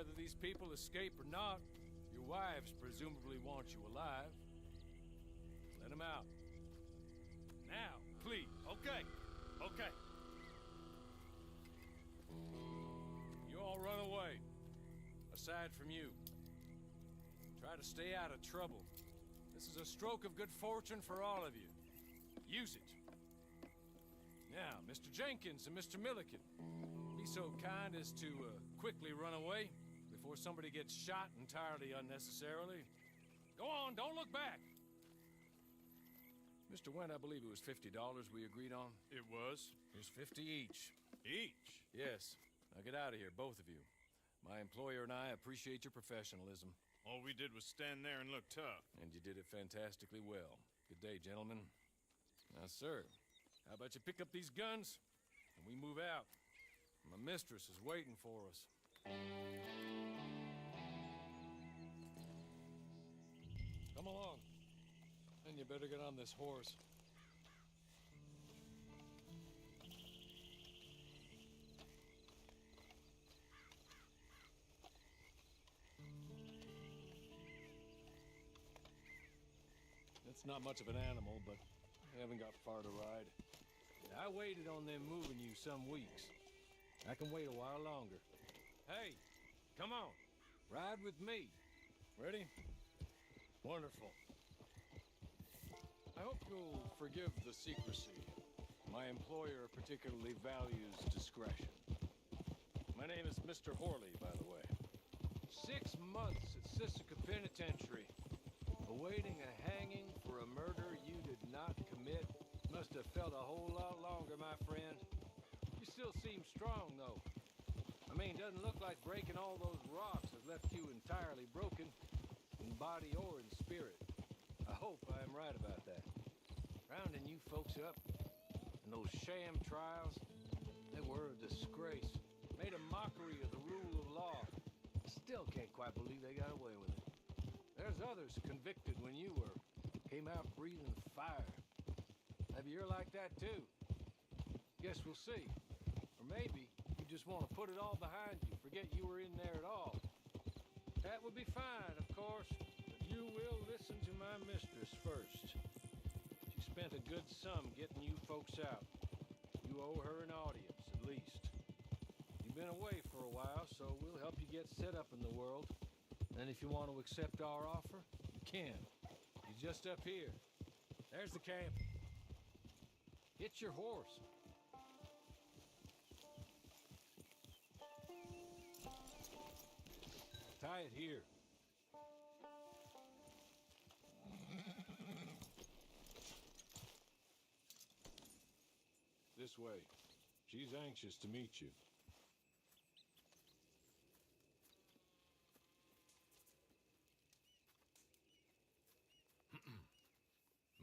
whether these people escape or not, your wives presumably want you alive. Let them out. Now, please. Okay. You all run away. Aside from you. Try to stay out of trouble. This is a stroke of good fortune for all of you. Use it. Now, Mr. Jenkins and Mr. Milliken, be so kind as to quickly run away before somebody gets shot entirely unnecessarily. Go on, don't look back. Mr. Wendt, I believe it was $50 we agreed on. It was. Here's 50 each. Each? Yes. Now get out of here, both of you. My employer and I appreciate your professionalism. All we did was stand there and look tough. And you did it fantastically well. Good day, gentlemen. Now, sir, how about you pick up these guns and we move out? My mistress is waiting for us. Come along. And you better get on this horse. It's not much of an animal, but I haven't got far to ride. I waited on them moving you some weeks. I can wait a while longer. Hey, come on. Ride with me. Ready? Wonderful. I hope you'll forgive the secrecy. My employer particularly values discretion. My name is Mr. Horley, by the way. 6 months at Sisika Penitentiary, awaiting a hanging for a murder you did not commit. Must have felt a whole lot longer, my friend. You still seem strong, though. I mean, doesn't look like breaking all those rocks has left you entirely broken, in body or in spirit. I hope I am right about that. Rounding you folks up, and those sham trials, they were a disgrace. Made a mockery of the rule of law. Still can't quite believe they got away with it. There's others convicted when you were. Came out breathing fire. Maybe you're like that too. Guess we'll see. Or maybe you just want to put it all behind you, forget you were in there at all. That would be fine, of course, but you will listen to my mistress first. She spent a good sum getting you folks out. You owe her an audience, at least. You've been away for a while, so we'll help you get set up in the world. And if you want to accept our offer, you can. You're just up here. There's the camp. Get your horse. Tie it here. This way. She's anxious to meet you.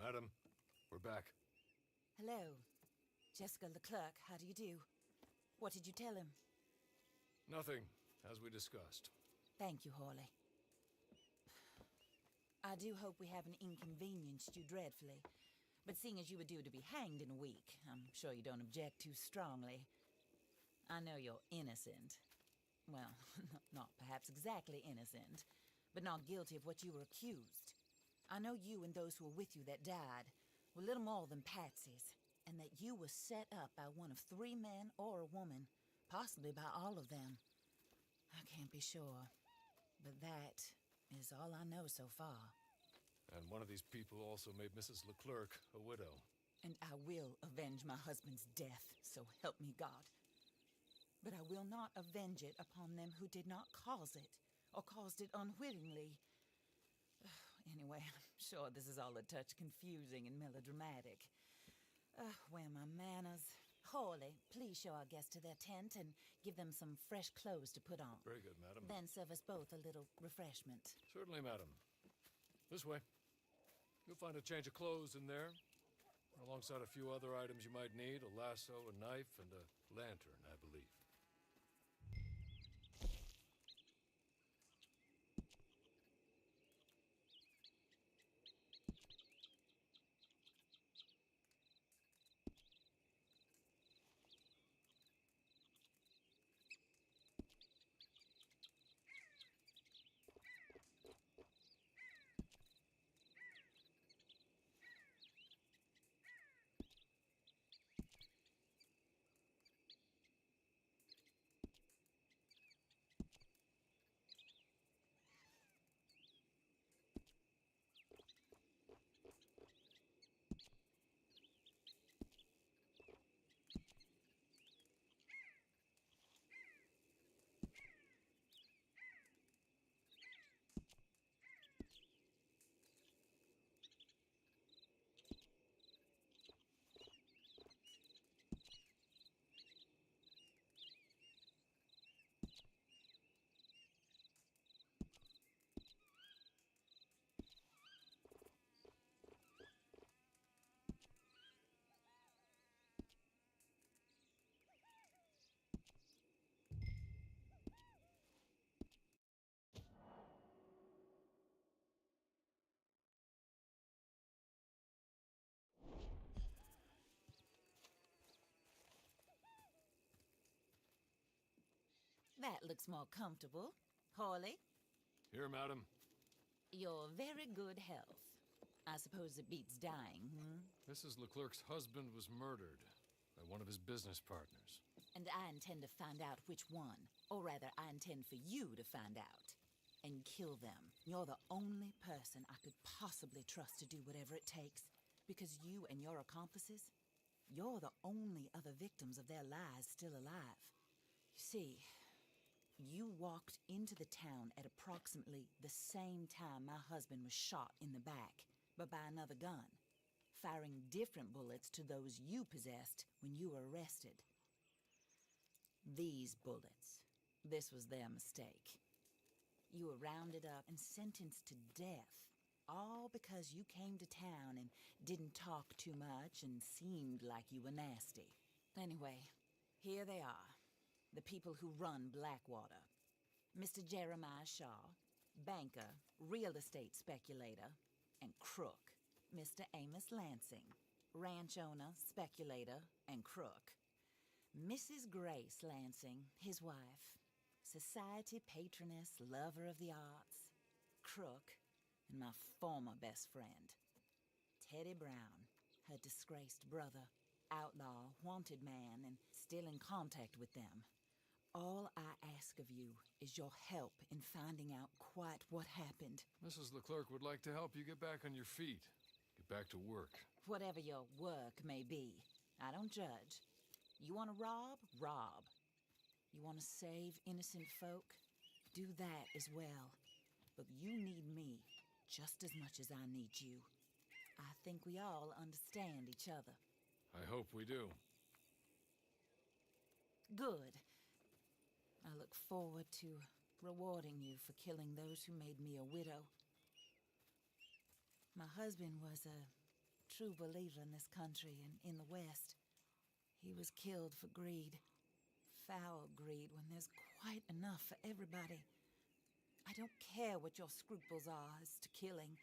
Madam, we're back. Hello. Jessica Leclerc, how do you do? What did you tell him? Nothing, as we discussed. Thank you, Horley. I do hope we haven't inconvenienced you dreadfully. But seeing as you were due to be hanged in a week, I'm sure you don't object too strongly. I know you're innocent. Well, not perhaps exactly innocent, but not guilty of what you were accused. I know you and those who were with you that died were little more than patsies, and that you were set up by one of 3 men or a woman, possibly by all of them. I can't be sure, but that is all I know so far. And one of these people also made Mrs. Leclerc a widow. And I will avenge my husband's death, so help me God. But I will not avenge it upon them who did not cause it, or caused it unwittingly. Anyway, I'm sure this is all a touch confusing and melodramatic. Where are my manners? Horley, please show our guests to their tent and give them some fresh clothes to put on. Very good, madam. Then serve us both a little refreshment. Certainly, madam. This way. You'll find a change of clothes in there, alongside a few other items you might need, a lasso, a knife, and a lantern, I believe. That looks more comfortable. Hawley, Here, madam. your very good health. I suppose it beats dying, hmm? Mrs. Leclerc's husband was murdered by one of his business partners. And I intend to find out which one. Or rather, I intend for you to find out. And kill them. You're the only person I could possibly trust to do whatever it takes. Because you and your accomplices, you're the only other victims of their lies still alive. You see, you walked into the town at approximately the same time my husband was shot in the back, but by another gun, firing different bullets to those you possessed when you were arrested. These bullets, this was their mistake. You were rounded up and sentenced to death, all because you came to town and didn't talk too much and seemed like you were nasty. Anyway, here they are, the people who run Blackwater. Mr. Jeremiah Shaw, banker, real estate speculator, and crook. Mr. Amos Lansing, ranch owner, speculator, and crook. Mrs. Grace Lansing, his wife, society patroness, lover of the arts, crook, and my former best friend, Teddy Brown, her disgraced brother, outlaw, wanted man, and still in contact with them. All I ask of you is your help in finding out quite what happened. Mrs. Leclerc would like to help you get back on your feet. Get back to work. Whatever your work may be, I don't judge. You want to rob? Rob. You want to save innocent folk? Do that as well. But you need me just as much as I need you. I think we all understand each other. I hope we do. Good. I look forward to rewarding you for killing those who made me a widow. My husband was a true believer in this country and in the West. He was killed for greed. Foul greed when there's quite enough for everybody. I don't care what your scruples are as to killing.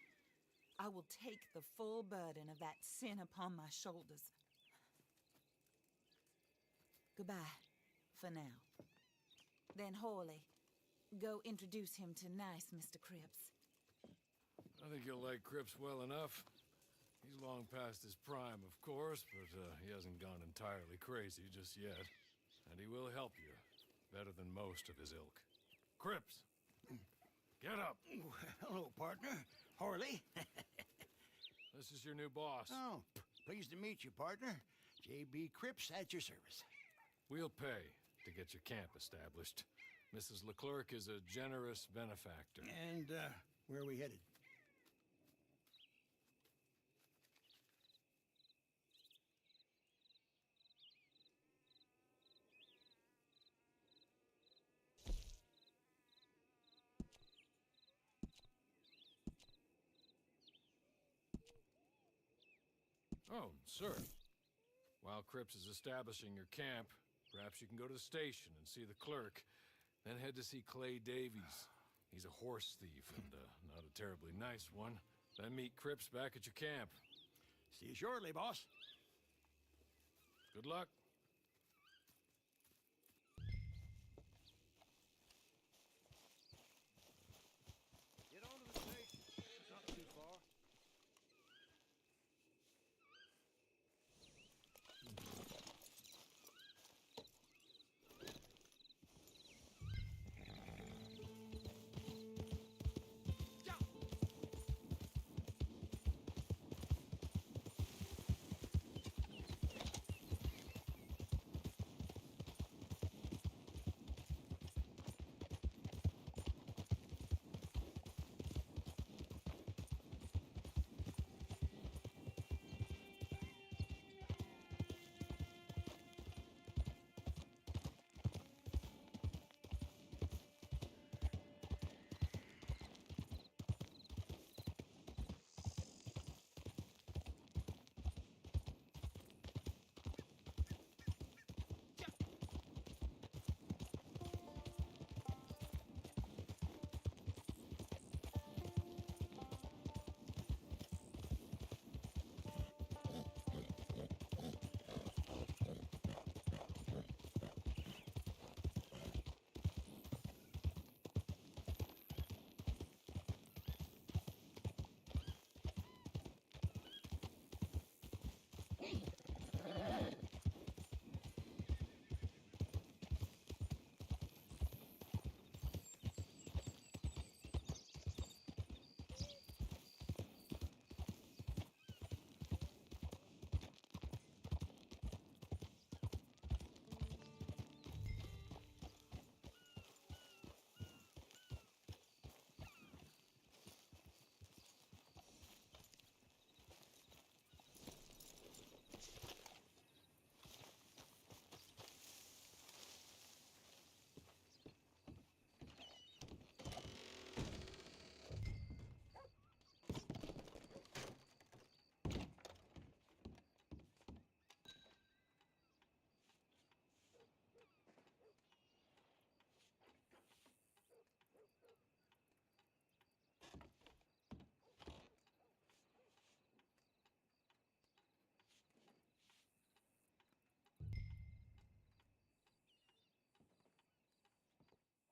I will take the full burden of that sin upon my shoulders. Goodbye, for now. Then Hawley, go introduce him to nice Mr. Cripps. I think you'll like Cripps well enough. He's long past his prime, of course, but he hasn't gone entirely crazy just yet. And he will help you, better than most of his ilk. Cripps! Get up! Hello, partner. Harley. This is your new boss. Oh, pleased to meet you, partner. J.B. Cripps at your service. We'll pay to get your camp established. Mrs. Leclerc is a generous benefactor. And, where are we headed? Oh, sir. While Cripps is establishing your camp, perhaps you can go to the station and see the clerk, then head to see Clay Davies. He's a horse thief and not a terribly nice one. Then meet Cripps back at your camp. See you shortly, boss. Good luck. Get on to the station. It's not too far.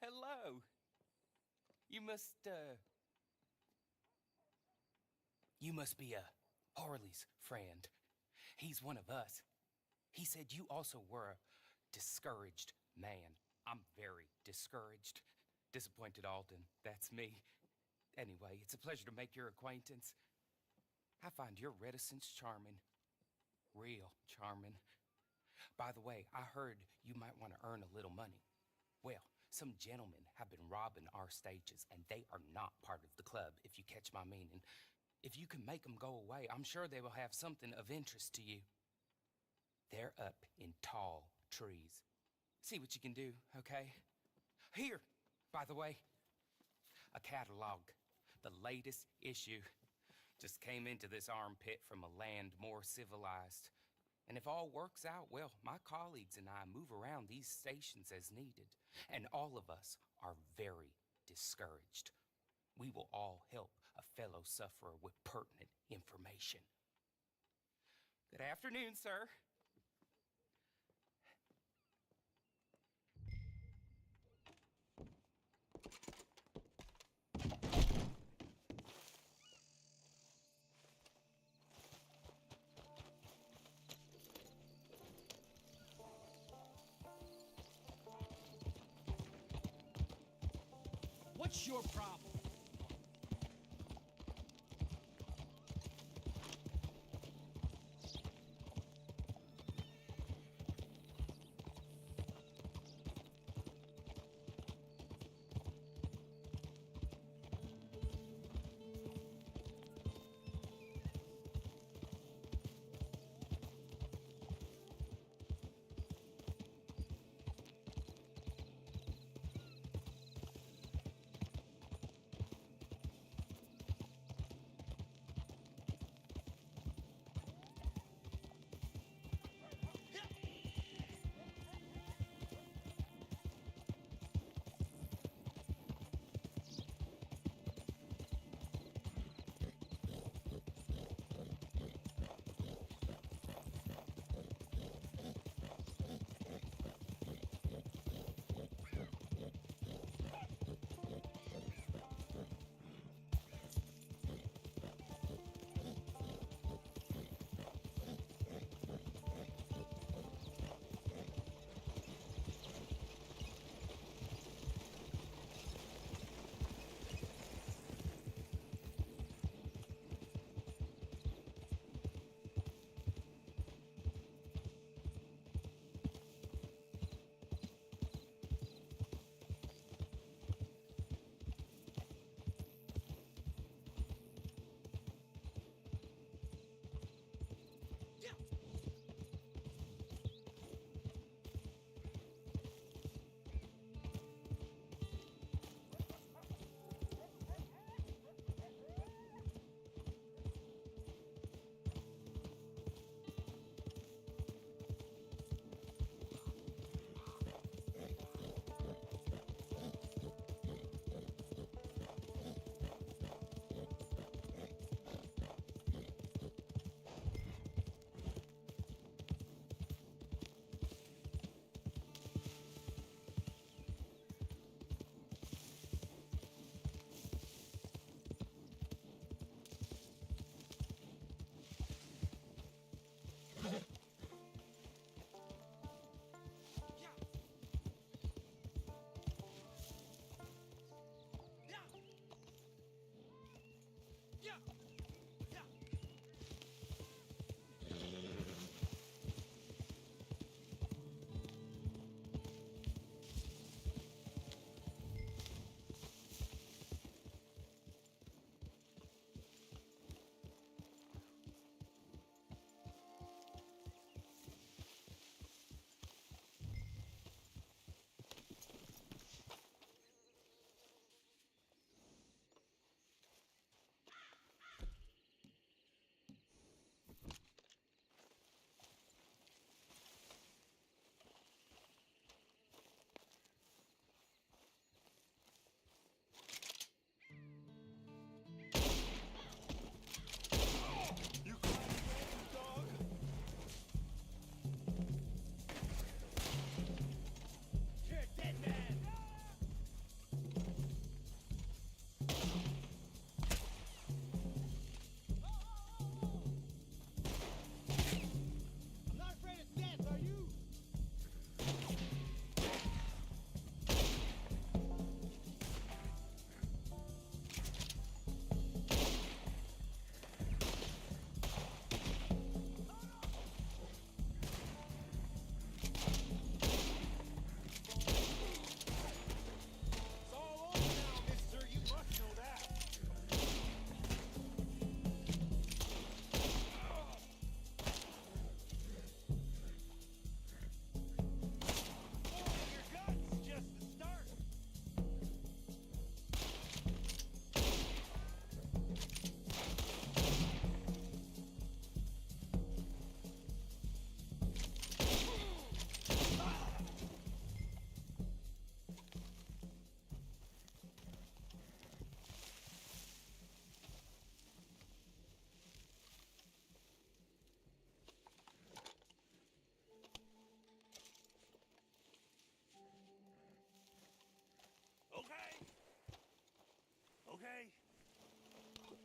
Hello. You must be Harley's friend. He's one of us. He said you also were a discouraged man. I'm very discouraged. Disappointed Alden, that's me. Anyway, it's a pleasure to make your acquaintance. I find your reticence charming. Real charming. By the way, I heard you might want to earn a little money. Well, some gentlemen have been robbing our stages, and they are not part of the club, if you catch my meaning. If you can make them go away, I'm sure they will have something of interest to you. They're up in tall trees. See what you can do, okay? Here, by the way, a catalog. The latest issue. Just came into this armpit from a land more civilized. And if all works out, well, my colleagues and I move around these stations as needed. And all of us are very discouraged. We will all help a fellow sufferer with pertinent information. Good afternoon, sir. What's your problem?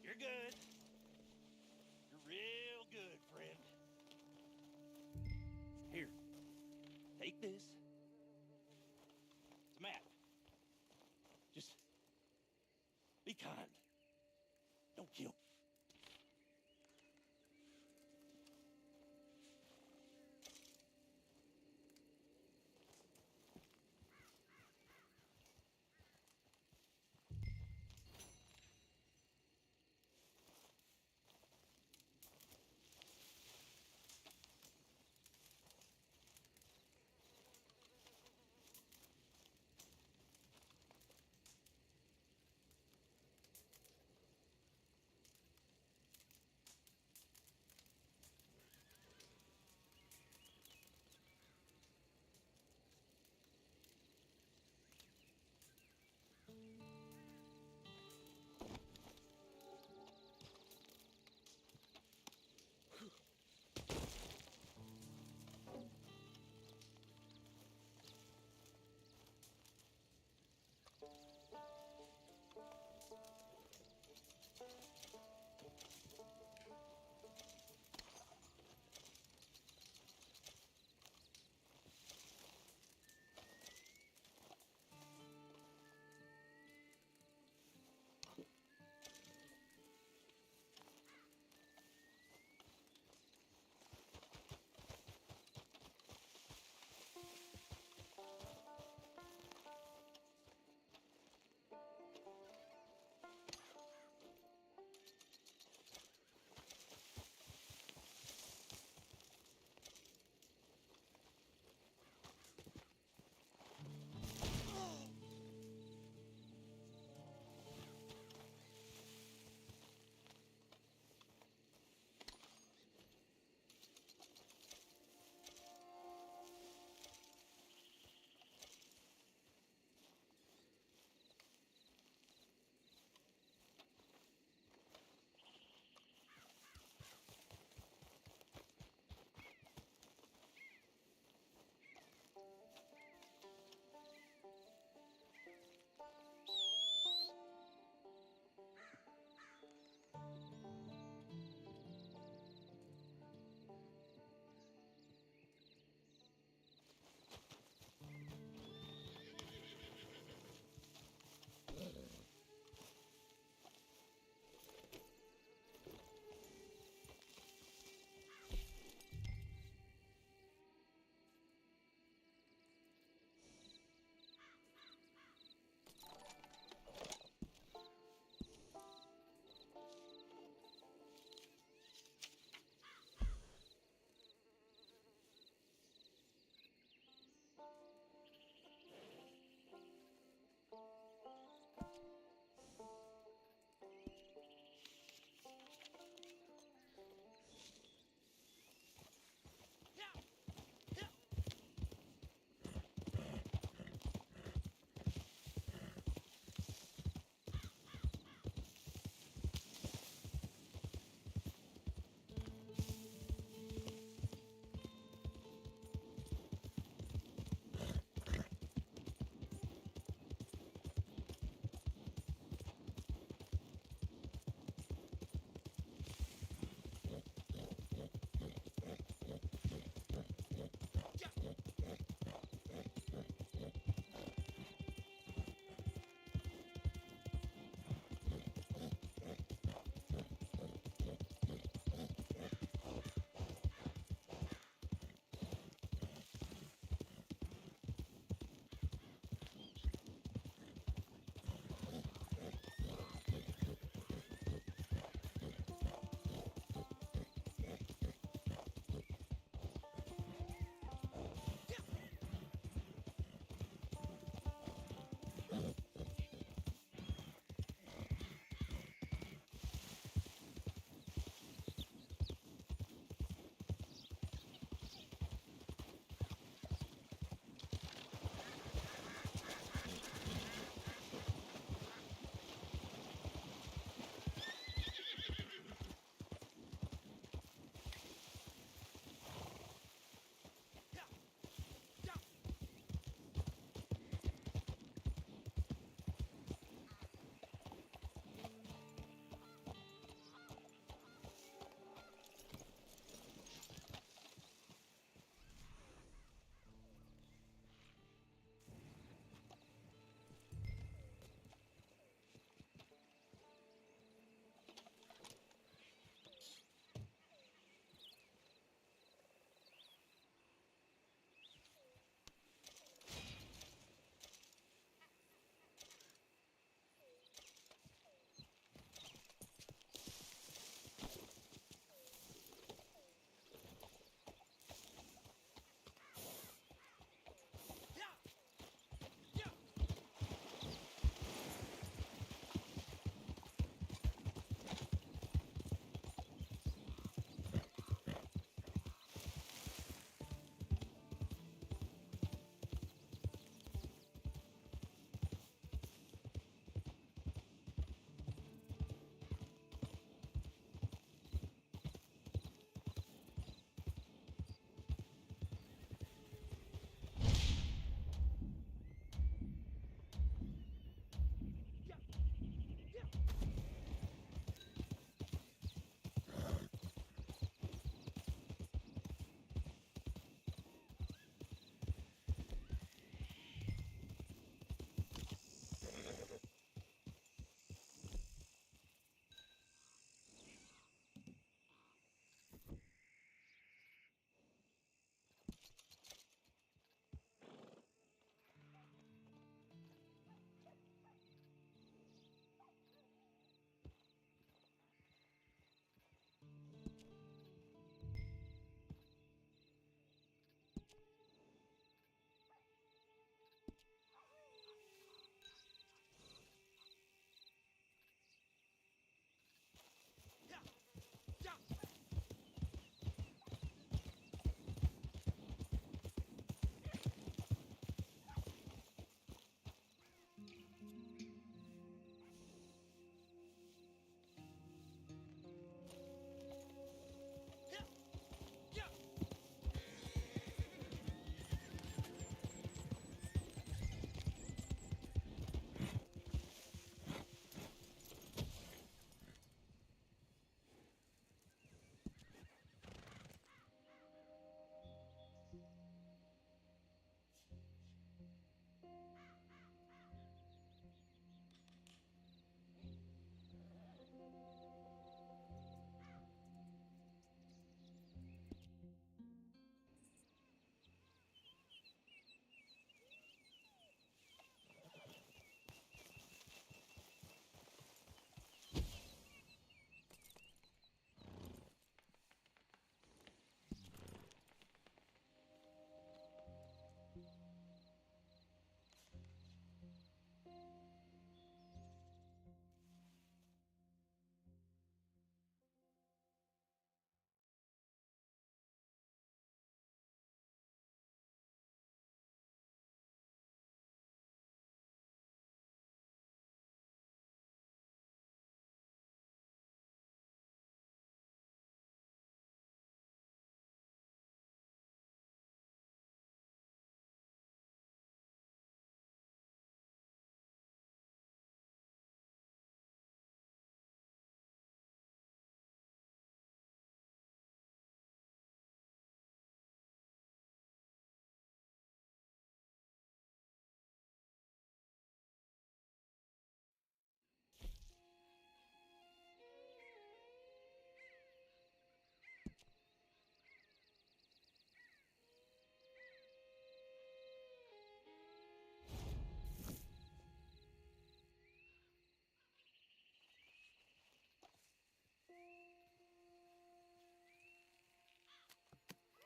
You're good. You're real good, friend. Here, take this. It's a map. Just be kind. Don't kill.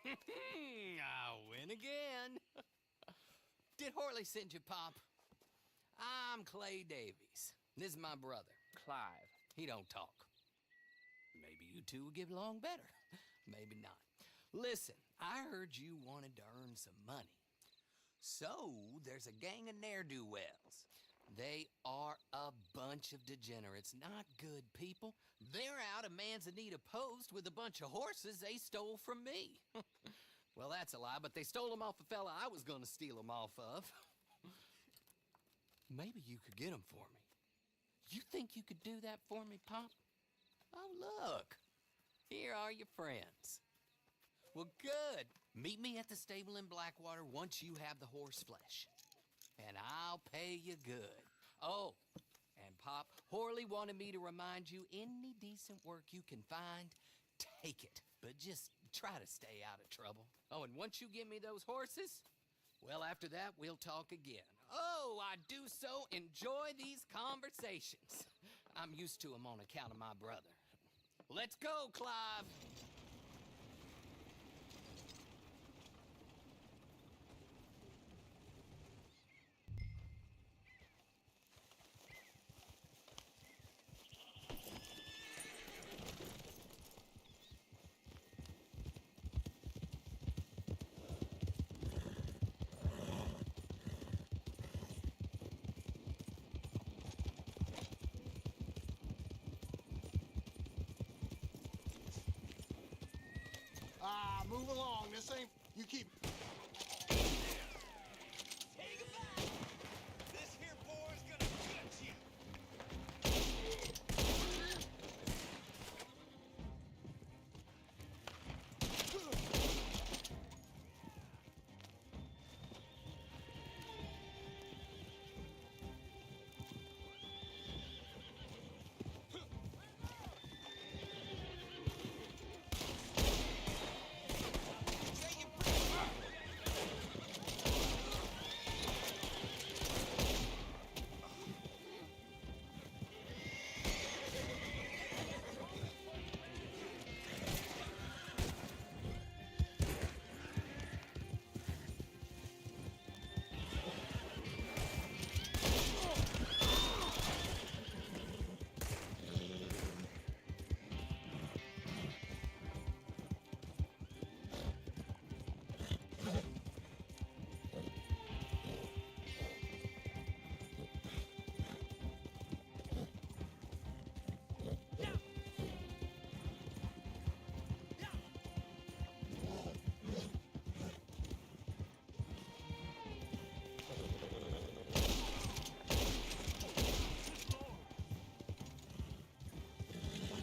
I win again. Did Horley send you, Pop? I'm Clay Davies. This is my brother. Clive. He don't talk. Maybe you two will get along better. Maybe not. Listen, I heard you wanted to earn some money. So, there's a gang of ne'er-do-wells. They are a bunch of degenerates, not good people. They're out of Manzanita Post with a bunch of horses they stole from me. Well, that's a lie, but they stole them off a fella I was gonna steal them off of. Maybe you could get them for me. You think you could do that for me, Pop? Oh, look. Here are your friends. Well, good. Meet me at the stable in Blackwater once you have the horse flesh. And I'll pay you good. Oh, and Pop, Horley wanted me to remind you, any decent work you can find, take it. But just try to stay out of trouble. Oh, and once you give me those horses, well, after that, we'll talk again. Oh, I do so enjoy these conversations. I'm used to them on account of my brother. Let's go, Clive. Move along. This ain't... You keep... Take it back! This here boy's gonna gut you!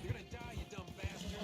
You're gonna die, you dumb bastard.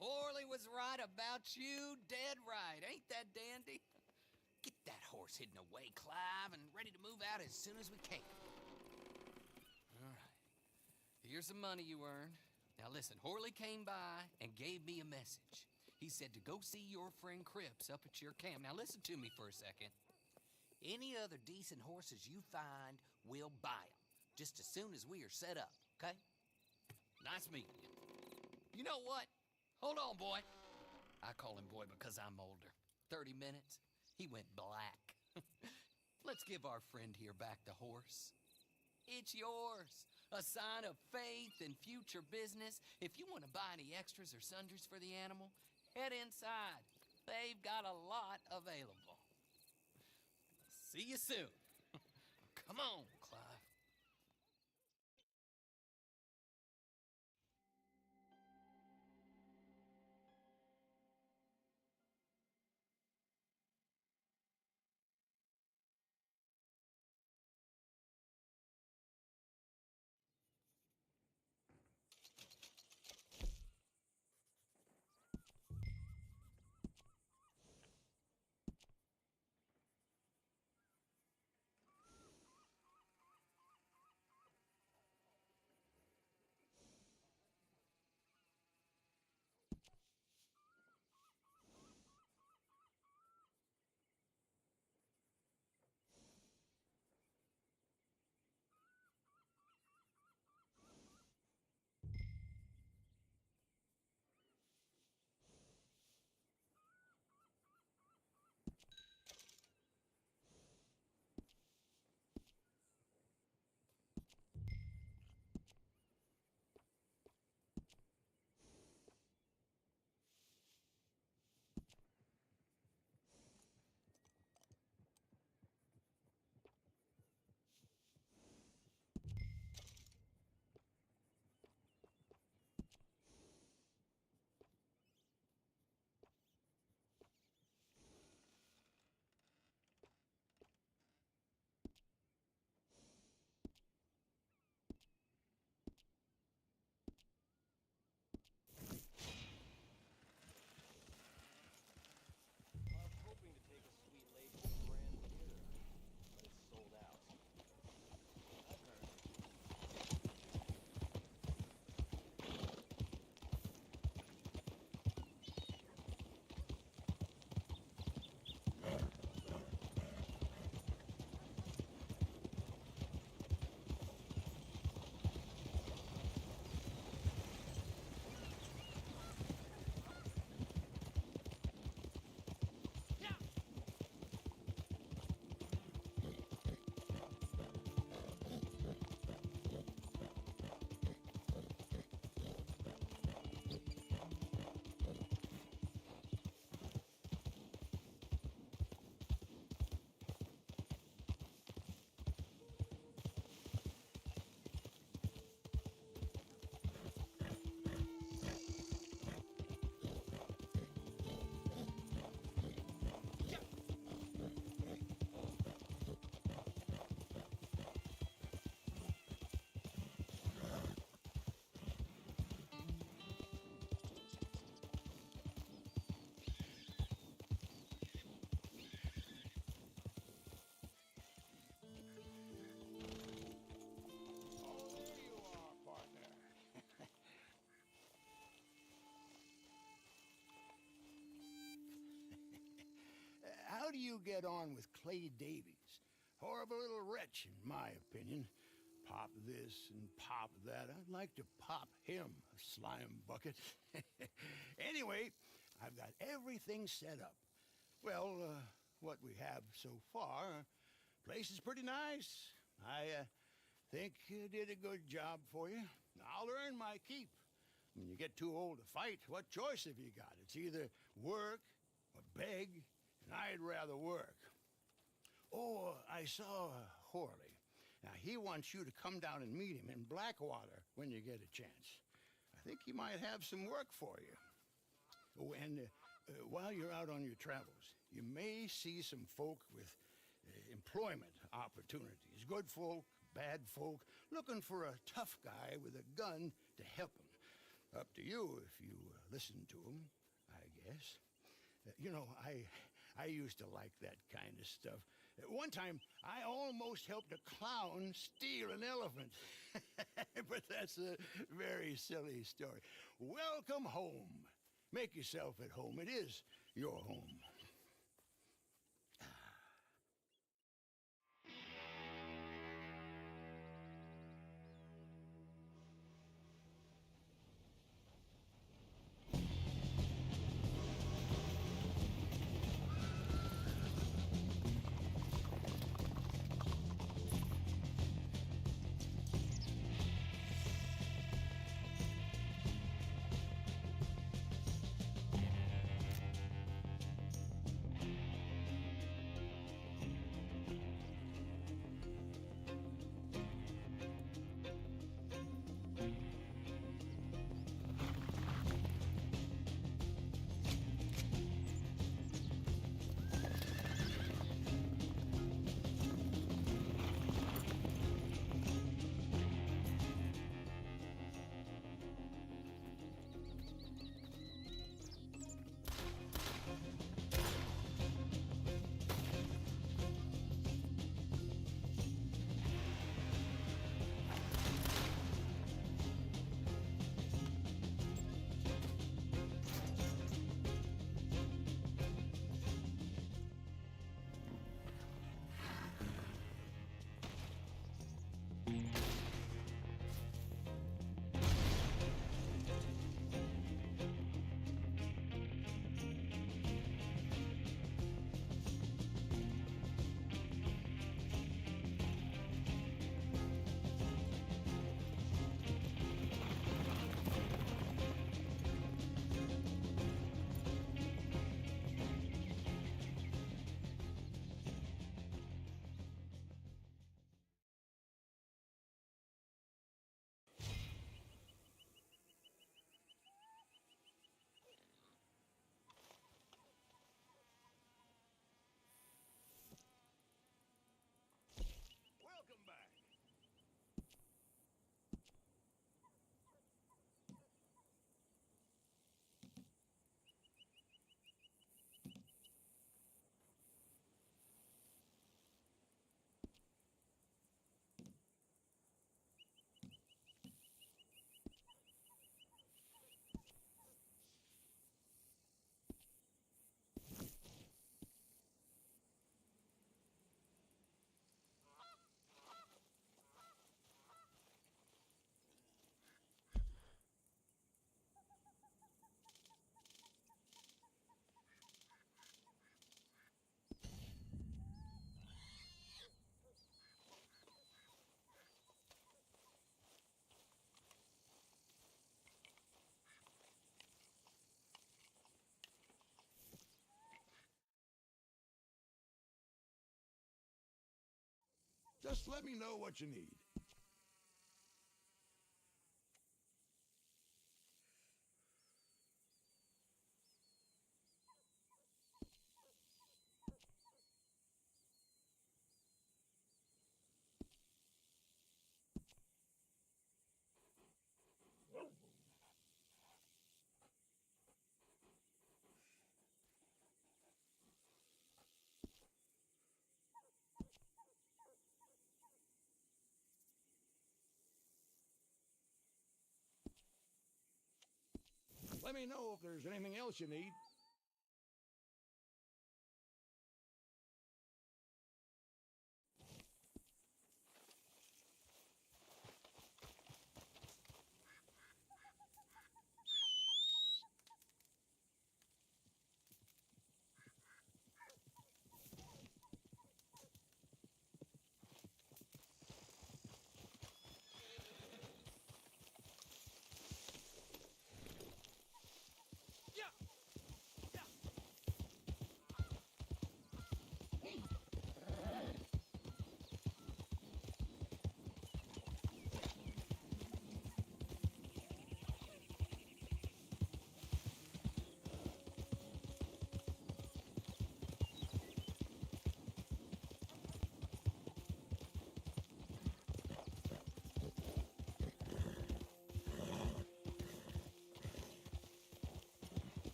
Horley was right about you, dead right. Ain't that dandy? Get that horse hidden away, Clive, and ready to move out as soon as we can. All right. Here's the money you earned. Now listen, Horley came by and gave me a message. He said to go see your friend Cripps up at your camp. Now listen to me for a second. Any other decent horses you find, we'll buy them. Just as soon as we are set up, okay? Nice meeting you. You know what? Hold on, boy. I call him boy because I'm older. 30 minutes, he went black. Let's give our friend here back the horse. It's yours. A sign of faith and future business. If you want to buy any extras or sundries for the animal, head inside. They've got a lot available. See you soon. Come on, Clive. I was hoping to take a sweet lady to Grand Theater, but it's sold out. I've heard. Oh, there you are, partner. How do you get on with Clay Davies? Horrible little wretch, in my opinion. Pop this and pop that. I'd like to pop him, a slime bucket. Anyway, I've got everything set up. Well, what we have so far, place is pretty nice. I think you did a good job for you. I'll earn my keep. When you get too old to fight, what choice have you got? It's either work or beg, and I'd rather work. Oh, I saw Horley. Now, he wants you to come down and meet him in Blackwater when you get a chance. I think he might have some work for you. Oh, and while you're out on your travels, you may see some folk with employment opportunities. Good folk, bad folk, looking for a tough guy with a gun to help them. Up to you if you listen to them, I guess. You know, I used to like that kind of stuff. One time, I almost helped a clown steal an elephant. But that's a very silly story. Welcome home. Make yourself at home. It is your home. Welcome back. Just let me know what you need. Let me know if there's anything else you need.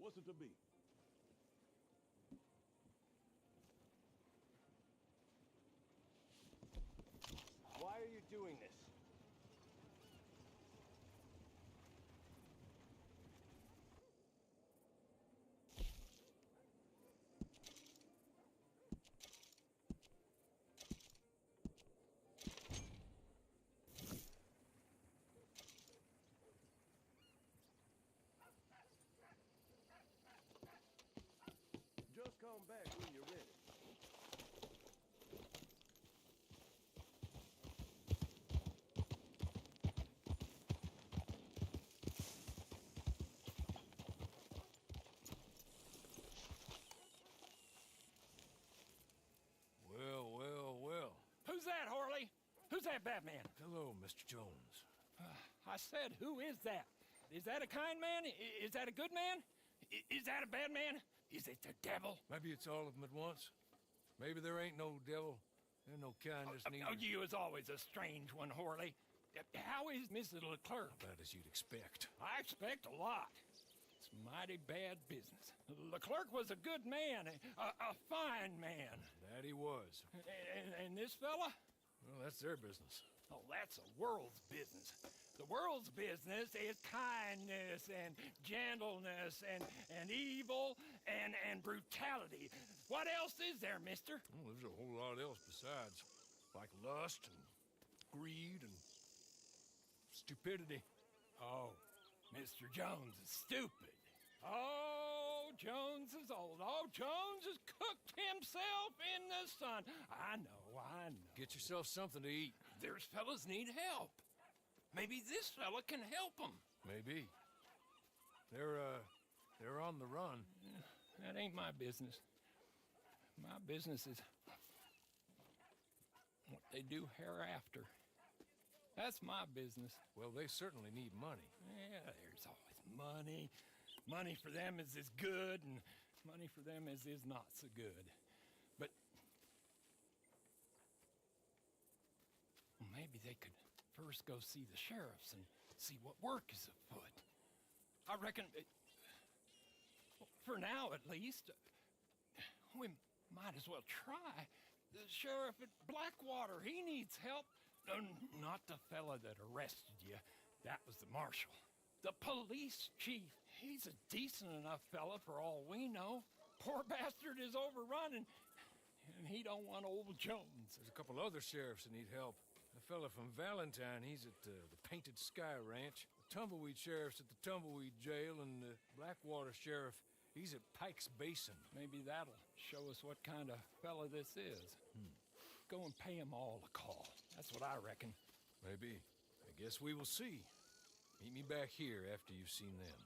What's it to be? Why are you doing this? Just come back when you're ready. Well, well, well. Who's that, Harley? Who's that Batman? Hello, Mr. Jones. I said, who is that? Is that a kind man? Is that a good man? Is that a bad man? Is it the devil? Maybe it's all of them at once. Maybe there ain't no devil. There's no kindness neither. Oh, you is always a strange one, Harley. How is Mrs. Leclerc? About as you'd expect. I expect a lot. It's mighty bad business. Leclerc was a good man, a fine man. That he was. And this fella? Well, that's their business. Oh, that's a world's business. The world's business is kindness and gentleness and evil and brutality. What else is there, mister? Well, there's a whole lot else besides. Like lust and greed and stupidity. Oh, Mr. Jones is stupid. Oh, Jones is old. Oh, Jones has cooked himself in the sun. I know. Get yourself something to eat. There's fellas need help. Maybe this fella can help them. Maybe. They're on the run. That ain't my business. My business is what they do hereafter. That's my business. Well, they certainly need money. Yeah, there's always money. Money for them is good, and money for them is not so good. But well, maybe they could first go see the sheriffs and see what work is afoot. I reckon, for now at least, we might as well try. The sheriff at Blackwater, he needs help. Not the fella that arrested you. That was the marshal. The police chief. He's a decent enough fella for all we know. Poor bastard is overrun, and he don't want old Jones. There's a couple other sheriffs that need help. A fella from Valentine, he's at the Painted Sky Ranch. The Tumbleweed Sheriff's at the Tumbleweed Jail, and the Blackwater Sheriff, he's at Pike's Basin. Maybe that'll show us what kind of fella this is. Go and pay them all a call. That's what I reckon. Maybe. I guess we will see. Meet me back here after you've seen them.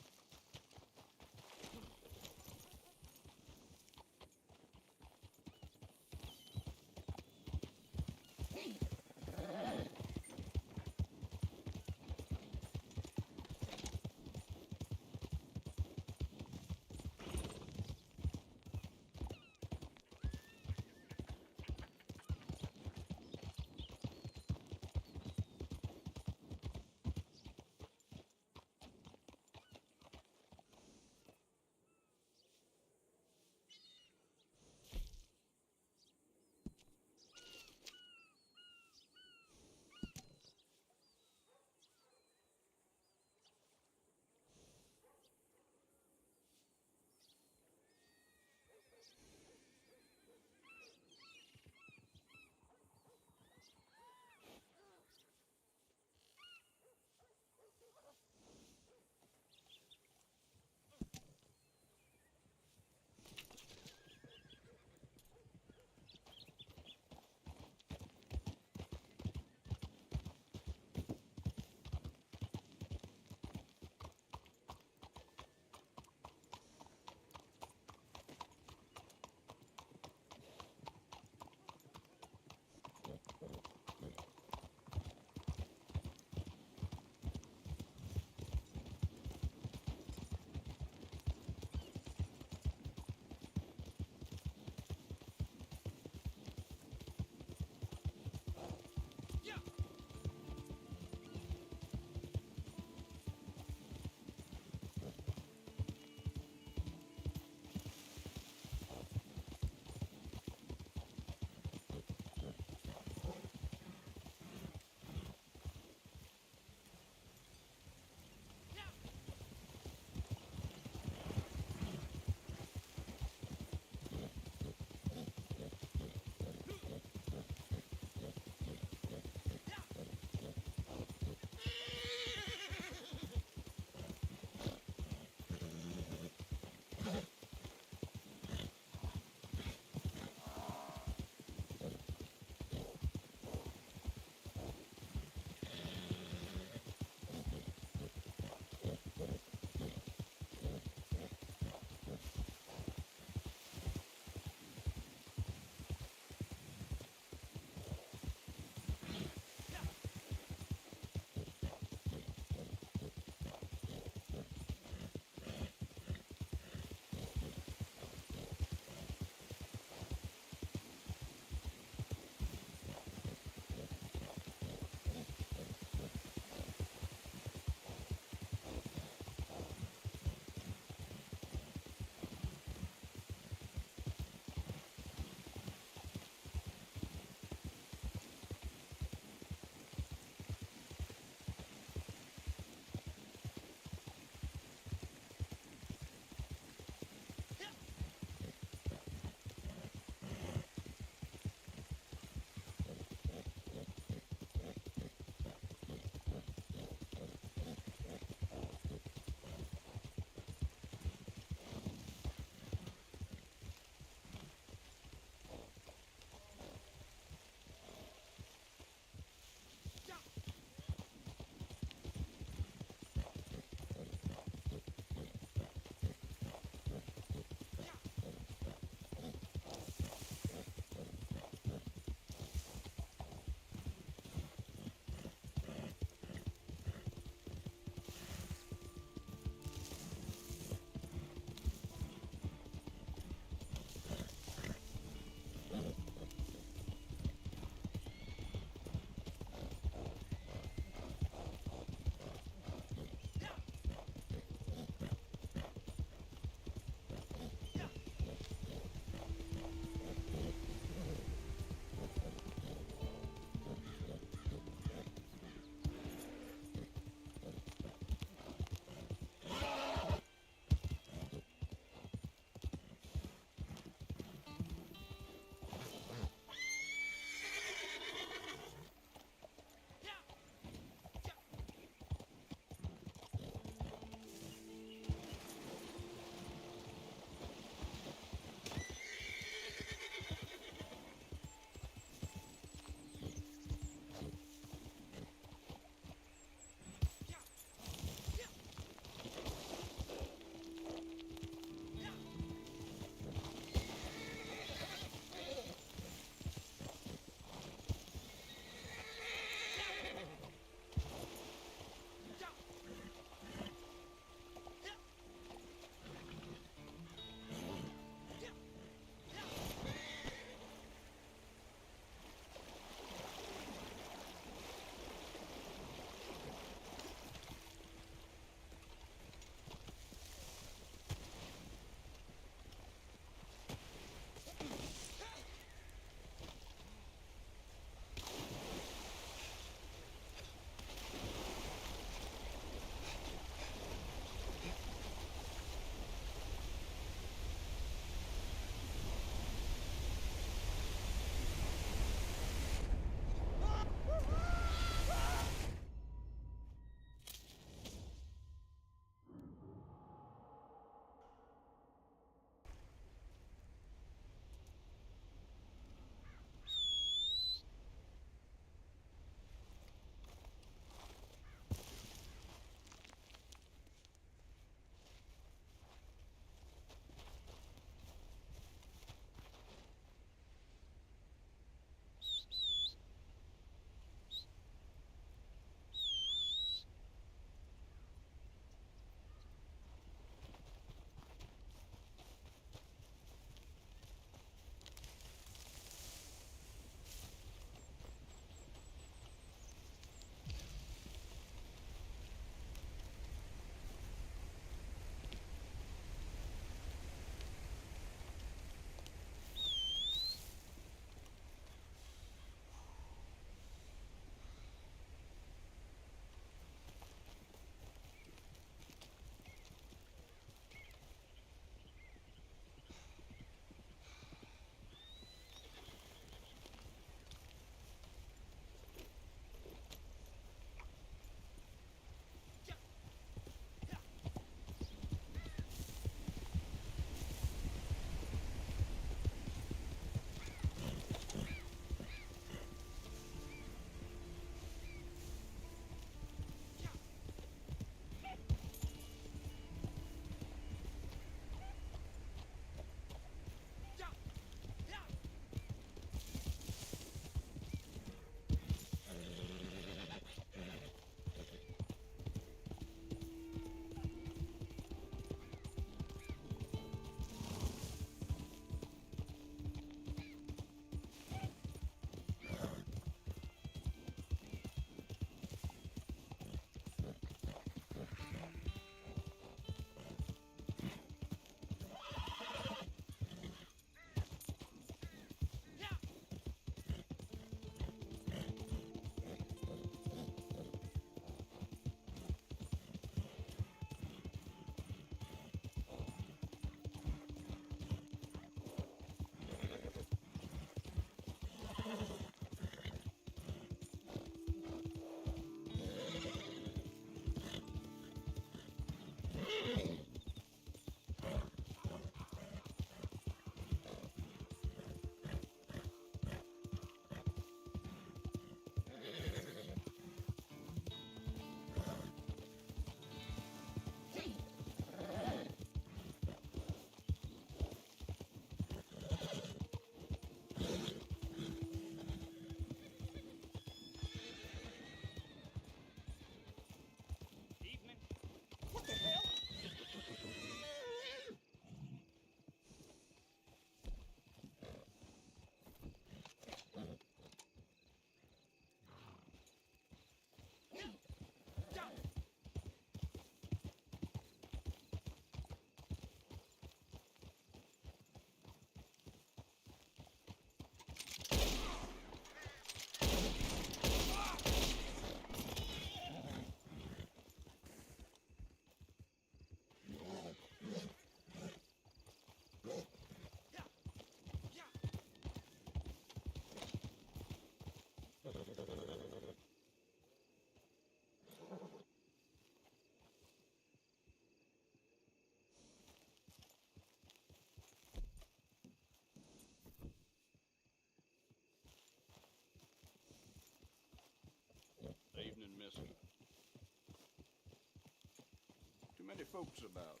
folks about?